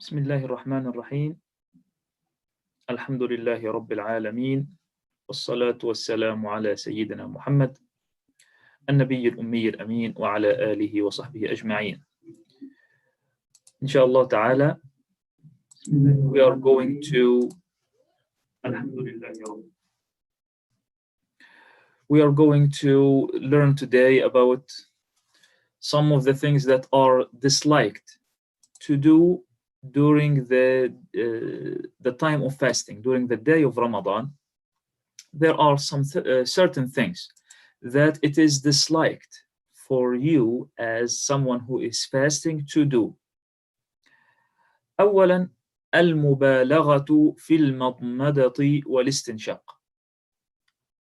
بسم الله الرحمن الرحيم. الحمد لله رب العالمين، والصلاة والسلام على سيدنا محمد النبي الأمي الأمين وعلى آله وصحبه أجمعين. Inshallah ta'ala, we are going to learn today about some of the things that are disliked to do during the time of fasting, during the day of Ramadan. There are some certain things that it is disliked for you as someone who is fasting to do. أولا المبالغة في المضمضة والاستنشاق.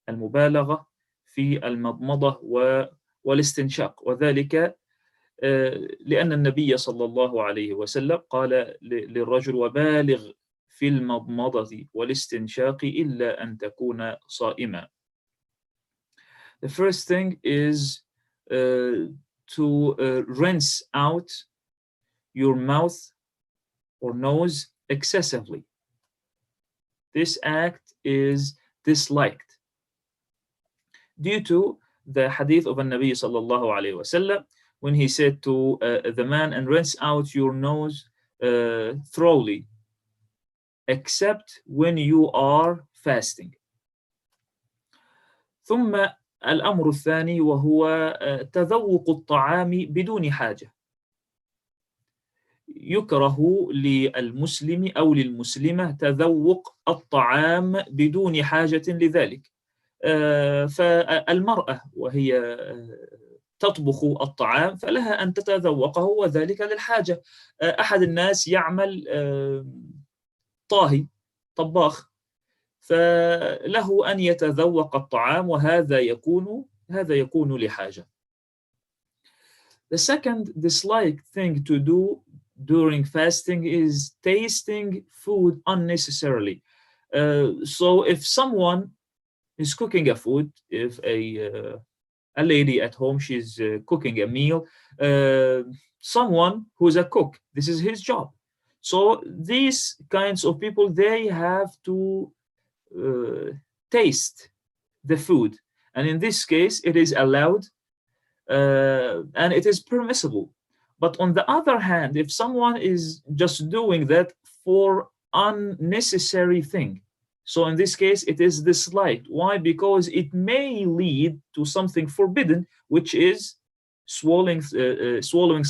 المبالغة في المضمضة والاستنشاق، وذلك لأن النبي صلى الله عليه وسلم قال للرجل: وبالغ في المضمضة والاستنشاق إلا أن تكون صائما. The first thing is to rinse out your mouth or nose excessively. This act is disliked due to the hadith of Nabi sallallahu alayhi wasallam when he said to the man, and rinse out your nose thoroughly except when you are fasting. ثم الأمر الثاني وهو تذوق الطعام بدون حاجة. يكره للمسلم أو للمسلمة تذوق الطعام بدون حاجة لذلك. فالمرأة وهي تطبخ الطعام فلها أن تتذوقه وذلك للحاجة. أحد الناس يعمل طاهي طباخ فله أن يتذوق الطعام وهذا يكون لحاجة. The second disliked thing to do during fasting is tasting food unnecessarily. So if someone is cooking a food, if a lady at home, she's cooking a meal, someone who's a cook, this is his job. So these kinds of people, they have to taste the food, and in this case it is allowed and it is permissible. But on the other hand, if someone is just doing that for unnecessary thing, so in this case it is disliked. Why? Because it may lead to something forbidden, which is swallowing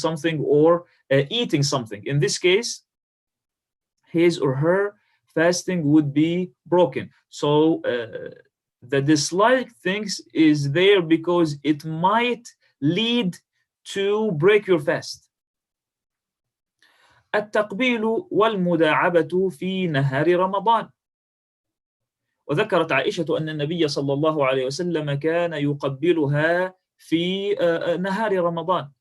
something or eating something. In this case, his or her fasting would be broken. So the dislike things is there because it might lead to break your fast. التقبيل والمداعبة في نهار رمضان. وذكرت عائشة أن النبي صلى الله عليه وسلم كان يقبلها في نهار رمضان.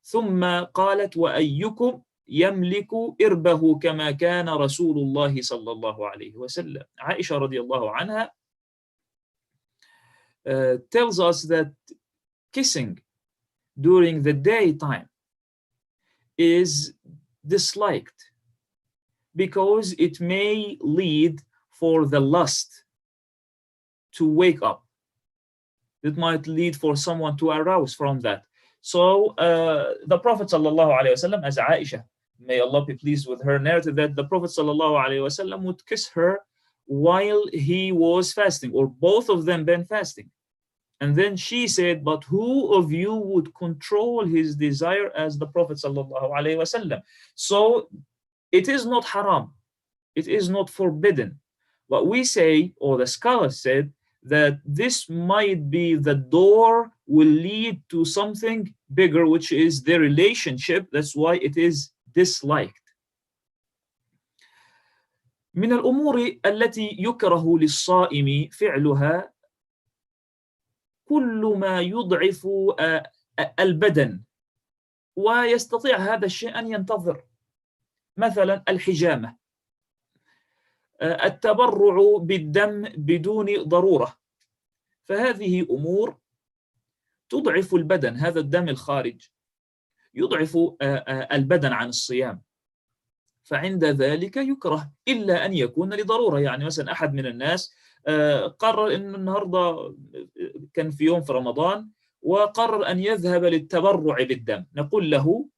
ثم قالت: وأيكم يملك إربه كما كان رسول الله صلى الله عليه وسلم. عائشة رضي الله عنها tells us that kissing during the daytime is disliked because it may lead for the lust to wake up. It might lead for someone to arouse from that. So the Prophet sallallahu alaihi wasallam, as Aisha, may Allah be pleased with her, narrated that the Prophet sallallahu alaihi wasallam would kiss her while he was fasting, or both of them been fasting. And then she said, but who of you would control his desire as the Prophet sallallahu alaihi wasallam? So it is not haram, it is not forbidden. What we say, or the scholars said, that this might be the door will lead to something bigger, which is their relationship. That's why it is disliked. من الأمور التي يكره للصائم فعلها كل ما يضعف البدن ويستطيع هذا الشيء أن ينتظر، مثلا الحجامة، التبرع بالدم بدون ضرورة، فهذه أمور تضعف البدن. هذا الدم الخارج يضعف البدن عن الصيام. فعند ذلك يكره إلا أن يكون لضرورة. يعني مثلا أحد من الناس قرر أن النهاردة كان في يوم في رمضان وقرر أن يذهب للتبرع بالدم، نقول له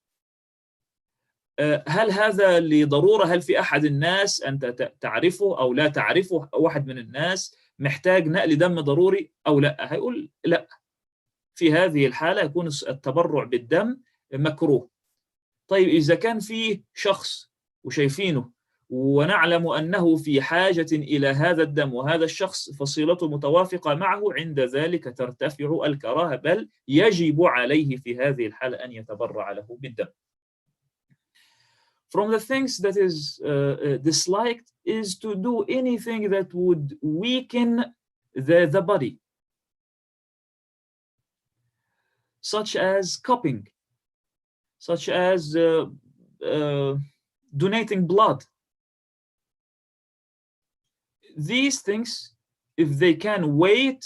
هل هذا لضرورة؟ هل في أحد الناس أنت تعرفه أو لا تعرفه، واحد من الناس محتاج نقل دم ضروري أو لا؟ هيقول لا. في هذه الحالة يكون التبرع بالدم مكروه. طيب إذا كان فيه شخص وشايفينه ونعلم أنه في حاجة إلى هذا الدم وهذا الشخص فصيلته متوافقة معه، عند ذلك ترتفع الكراهة، بل يجب عليه في هذه الحالة أن يتبرع له بالدم. From the things that is disliked is to do anything that would weaken the body, such as cupping, such as donating blood. These things, if they can wait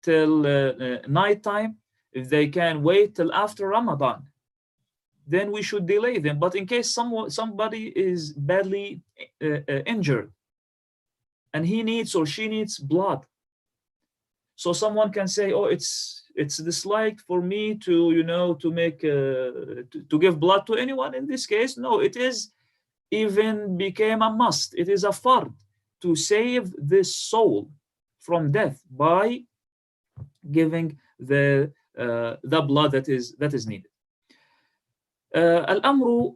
till night time, if they can wait till after Ramadan, then we should delay them. But in case somebody is badly injured and he needs or she needs blood, so someone can say, oh, it's disliked for me to make to give blood to anyone. In this case, no, it is even became a must. It is a fard to save this soul from death by giving the blood that is needed. الأمر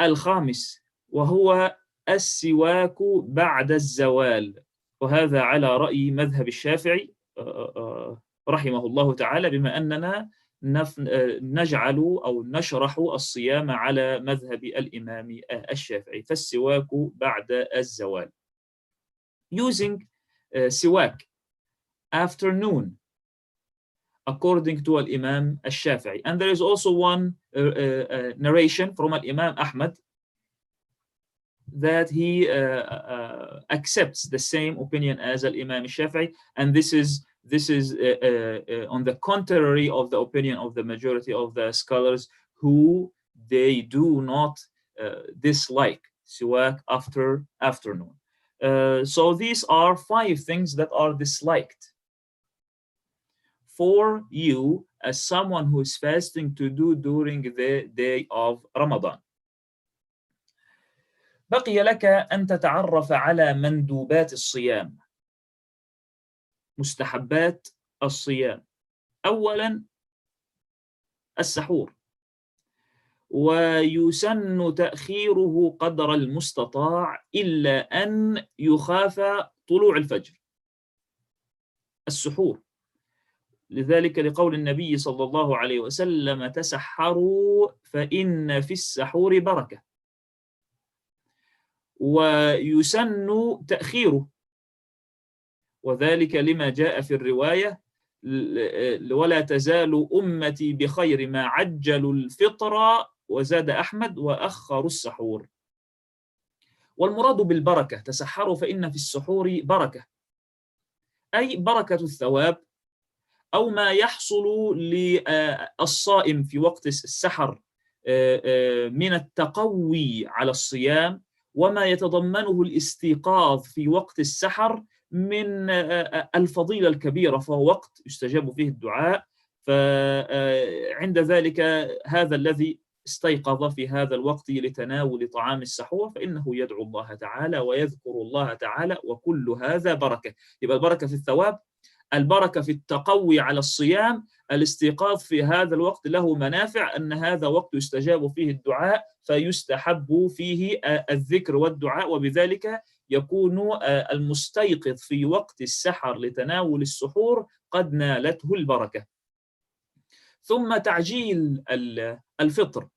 الخامس وهو السواك بعد الزوال، وهذا على رأي مذهب الشافعي رحمه الله تعالى، بما أننا نجعل أو نشرح الصيام على مذهب الإمام الشافعي. فالسواك بعد الزوال. Using سواك after noon according to Imam al-Shafi'i. And there is also one narration from Imam Ahmad that he accepts the same opinion as Imam al-Shafi'i, and this is on the contrary of the opinion of the majority of the scholars, who they do not dislike siwak after afternoon. So these are 5 things that are disliked for you as someone who is fasting to do during the day of Ramadan. بقي لك أن تتعرف على مندوبات الصيام، مستحبات الصيام. أولا السحور، ويسن تأخيره قدر المستطاع إلا أن يخاف طلوع الفجر. السحور، لذلك لقول النبي صلى الله عليه وسلم: تسحروا فإن في السحور بركة. ويسن تأخيره، وذلك لما جاء في الرواية: ولا تزال أمتي بخير ما عجلوا الفطر، وزاد أحمد: وأخروا السحور. والمراد بالبركة تسحروا فإن في السحور بركة، أي بركة الثواب، أو ما يحصل للصائم في وقت السحر من التقوي على الصيام، وما يتضمنه الاستيقاظ في وقت السحر من الفضيلة الكبيرة، فهو وقت يستجاب فيه الدعاء. فعند ذلك هذا الذي استيقظ في هذا الوقت لتناول طعام السحور فإنه يدعو الله تعالى ويذكر الله تعالى، وكل هذا بركة. يبقى البركة في الثواب، البركة في التقوي على الصيام، الاستيقاظ في هذا الوقت له منافع، أن هذا وقت يستجاب فيه الدعاء فيستحب فيه الذكر والدعاء، وبذلك يكون المستيقظ في وقت السحر لتناول السحور قد نالته البركة. ثم تعجيل الفطر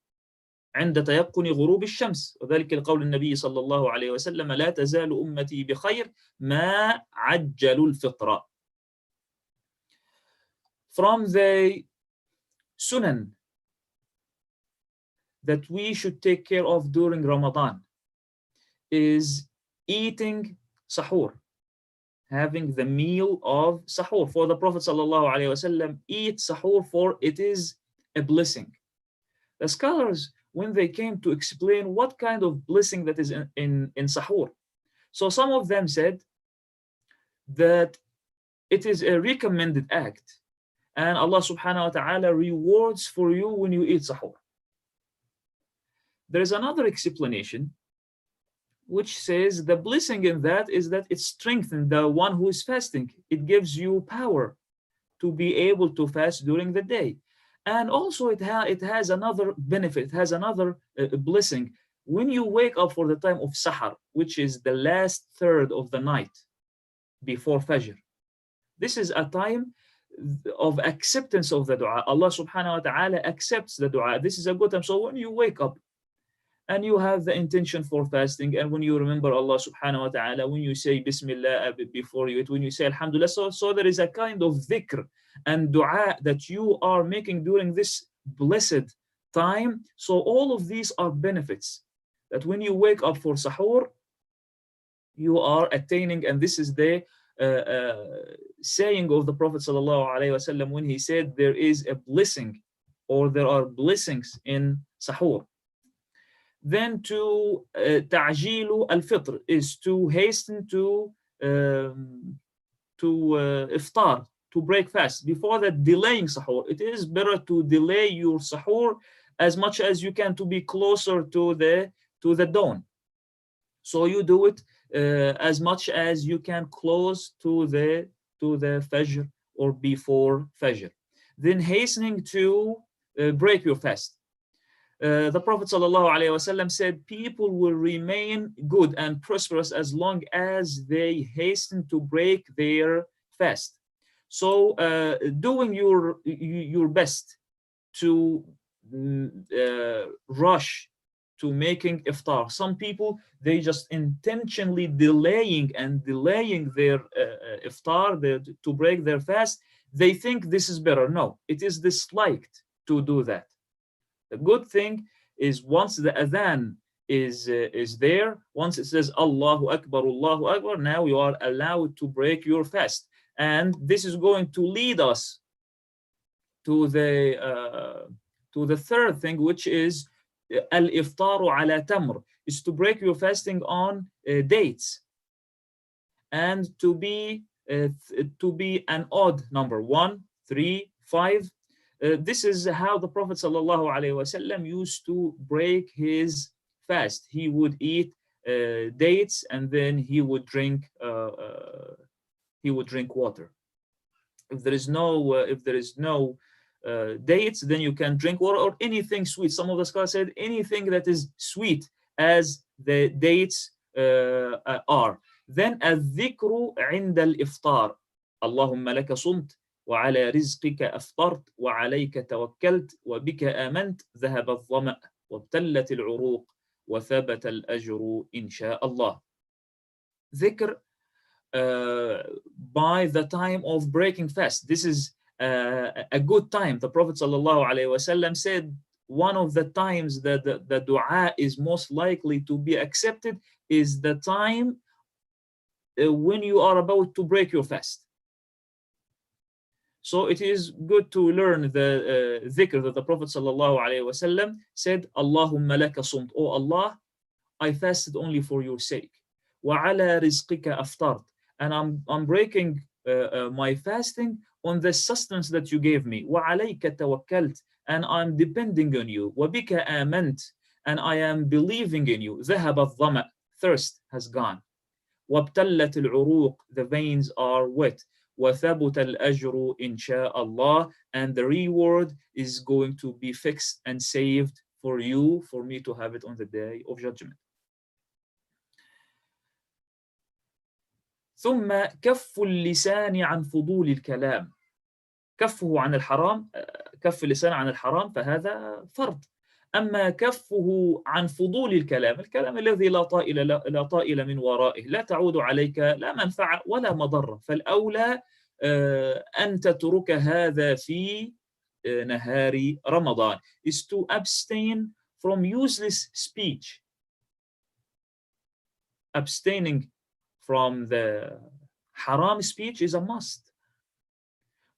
عند تيقن غروب الشمس، وذلك لقول النبي صلى الله عليه وسلم: لا تزال أمتي بخير ما عجلوا الفطر. From the sunan that we should take care of during Ramadan is eating sahur, having the meal of sahur. For the Prophet sallallahu alaihi wasallam, eat sahur, for it is a blessing. The scholars when they came to explain what kind of blessing that is in sahur. So some of them said that it is a recommended act, and Allah subhanahu wa ta'ala rewards for you when you eat sahur. There is another explanation which says the blessing in that is that it strengthens the one who is fasting. It gives you power to be able to fast during the day. And also it has another benefit, it has another blessing. When you wake up for the time of sahar, which is the last third of the night before fajr, this is a time of acceptance of the dua. Allah subhanahu wa ta'ala accepts the dua. This is a good time. So when you wake up and you have the intention for fasting, and when you remember Allah subhanahu wa ta'ala, when you say Bismillah before you eat, when you say Alhamdulillah, so there is a kind of dhikr and dua that you are making during this blessed time. So all of these are benefits that when you wake up for sahur, you are attaining. And this is the saying of the Prophet sallallahu alaihi wasallam when he said there is a blessing, or there are blessings in sahur. Then to ta'jilu al-fitr is to hasten to iftar, to break fast. Before that, delaying sahur. It is better to delay your sahur as much as you can to be closer to the dawn. So you do it as much as you can close to the fajr or before fajr. Then hastening to break your fast. The Prophet ﷺ said, people will remain good and prosperous as long as they hasten to break their fast. So doing your best to rush to making iftar. Some people, they just intentionally delaying their iftar to break their fast. They think this is better. No, it is disliked to do that. The good thing is once the adhan is there, once it says Allahu Akbar, now you are allowed to break your fast. And this is going to lead us to the third thing, which is al-iftaru ala tamr, is to break your fasting on dates, and to be an odd number, 1, 3, 5. This is how the Prophet ﷺ used to break his fast. He would eat dates, and then he would drink water. If there is no dates, then you can drink water or anything sweet. Some of the scholars said anything that is sweet, as the dates are. Then الذكر عند الإفطار اللهم لك صمت وعلى رزقك أفطرت وعليك توكلت وبك آمنت ذهب الظمأ وابتلت العروق وثبت الأجر إن شاء الله. Dhikr by the time of breaking fast. This is a good time. The Prophet ﷺ said one of the times that the dua is most likely to be accepted is the time when you are about to break your fast. So it is good to learn the dhikr that the Prophet ﷺ said, Allahumma laka sumt, oh Allah, I fasted only for your sake. Wa ala rizqika aftart, and I'm breaking my fasting on the sustenance that you gave me. Wa alayka tawakkalt, and I'm depending on you. Wa bika amant, and I am believing in you. ذهب الظمأ, thirst has gone. وابتلت العروق, the veins are wet. وثبت الأجر إن شاء الله, and the reward is going to be fixed and saved for you, for me to have it on the day of judgment. ثم كف اللسان عن فضول الكلام. كفه عن الحرام، كف اللسان عن الحرام فهذا فرض. أما كفه عن فضول الكلام الذي لا طائل من ورائه، لا تعود عليك لا منفعة ولا مضرة، فالأولى أن تترك هذا في نهار رمضان, is to abstain from useless speech. Abstaining from the haram speech is a must.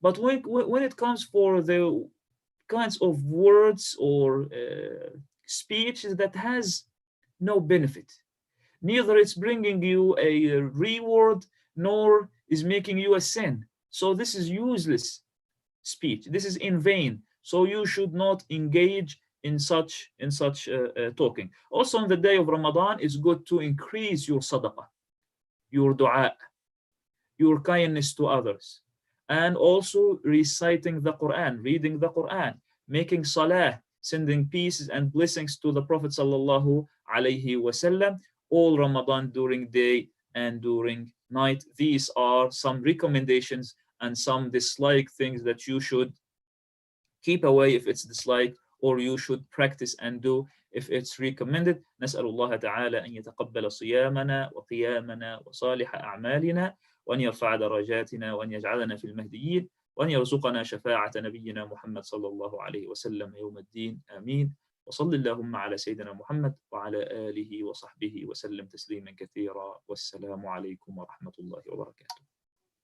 But when it comes for the kinds of words or speech that has no benefit. Neither it's bringing you a reward nor is making you a sin. So this is useless speech. This is in vain. So you should not engage in such talking. Also, on the day of Ramadan, it's good to increase your sadaqah, your dua, your kindness to others, and also reciting the Quran, reading the Quran, making salah, sending peace and blessings to the Prophet sallallahu alaihi wasallam, all Ramadan during day and during night. These are some recommendations and some dislike things that you should keep away if it's disliked, or you should practice and do if it's recommended. نسأل الله تعالى أن يتقبل صيامنا وقيامنا وصالح أعمالنا، وأن يرفع درجاتنا، وأن يجعلنا في المهديين، وأن يرزقنا شفاعة نبينا محمد صلى الله عليه وسلم يوم الدين. آمين. وصل اللهم على سيدنا محمد وعلى آله وصحبه وسلم تسليما كثيرا. والسلام عليكم ورحمة الله وبركاته.